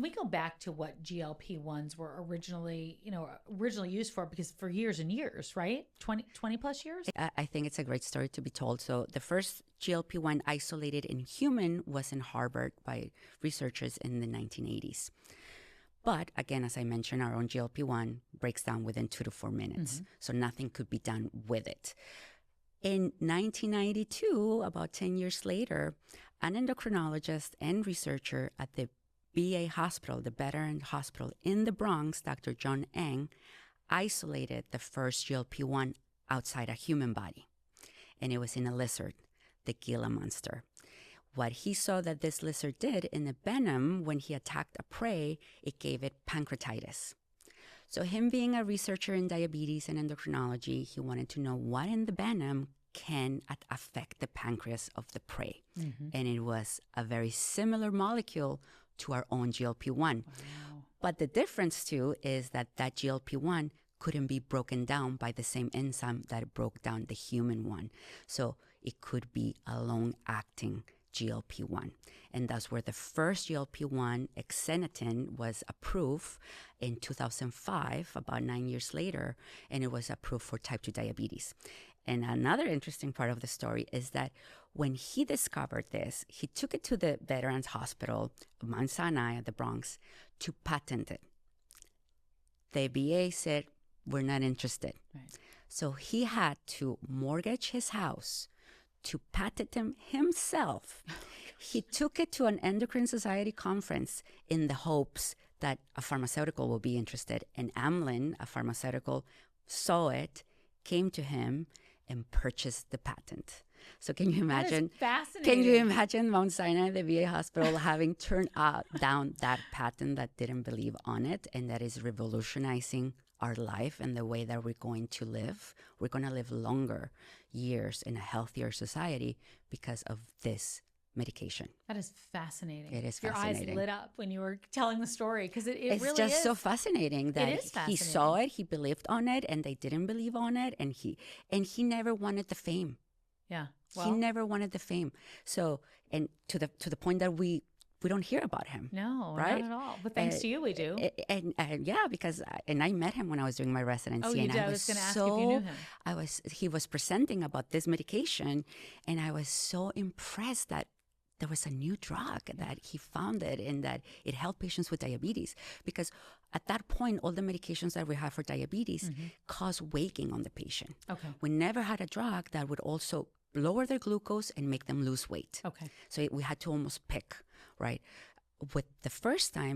Can we go back to what GLP-1s were originally used for? Because for years and years, right? 20 plus years? I think it's a great story to be told. So the first GLP-1 isolated in human was in Harvard by researchers in the 1980s. But again, as I mentioned, our own GLP-1 breaks down within 2 to 4 minutes. Mm-hmm. So nothing could be done with it. In 1992, about 10 years later, an endocrinologist and researcher at the VA hospital, the Veterans Hospital in the Bronx, Dr. John Eng, isolated the first GLP-1 outside a human body. And it was in a lizard, the Gila monster. What he saw that this lizard did in the venom, when he attacked a prey, it gave it pancreatitis. So him being a researcher in diabetes and endocrinology, he wanted to know what in the venom can affect the pancreas of the prey. Mm-hmm. And it was a very similar molecule to our own GLP-1. Wow. But the difference too is that GLP-1 couldn't be broken down by the same enzyme that broke down the human one. So it could be a long-acting GLP-1. And that's where the first GLP-1, exenatine, was approved in 2005, about 9 years later, and it was approved for type 2 diabetes. And another interesting part of the story is that when he discovered this, he took it to the Veterans Hospital, Mount Sinai at the Bronx, to patent it. The VA said, we're not interested. Right. So he had to mortgage his house to patent him himself. He took it to an endocrine society conference in the hopes that a pharmaceutical will be interested. And Amylin, a pharmaceutical, saw it, came to him, and purchased the patent. So can you imagine? That is fascinating. Can you imagine Mount Sinai, the VA hospital, having turned down that patent that didn't believe on it, and that is revolutionizing our life and the way that we're going to live? We're going to live longer years in a healthier society because of this medication. That is fascinating. It is fascinating. Your eyes lit up when you were telling the story, because it's really is. It's just so fascinating that he saw it, he believed on it, and they didn't believe on it, and he never wanted the fame. Yeah, well, he never wanted the fame. So, and to the point that we don't hear about him. No, right? Not at all. But thanks to you, we do. And yeah, because I met him when I was doing my residency. Oh, you did? I was going to ask if you knew him. He was presenting about this medication, and I was so impressed that there was a new drug that he founded and that it helped patients with diabetes. Because at that point, all the medications that we have for diabetes cause weight gain on the patient. Okay. We never had a drug that would also lower their glucose and make them lose weight. Okay. So we had to almost pick, right? With the first time,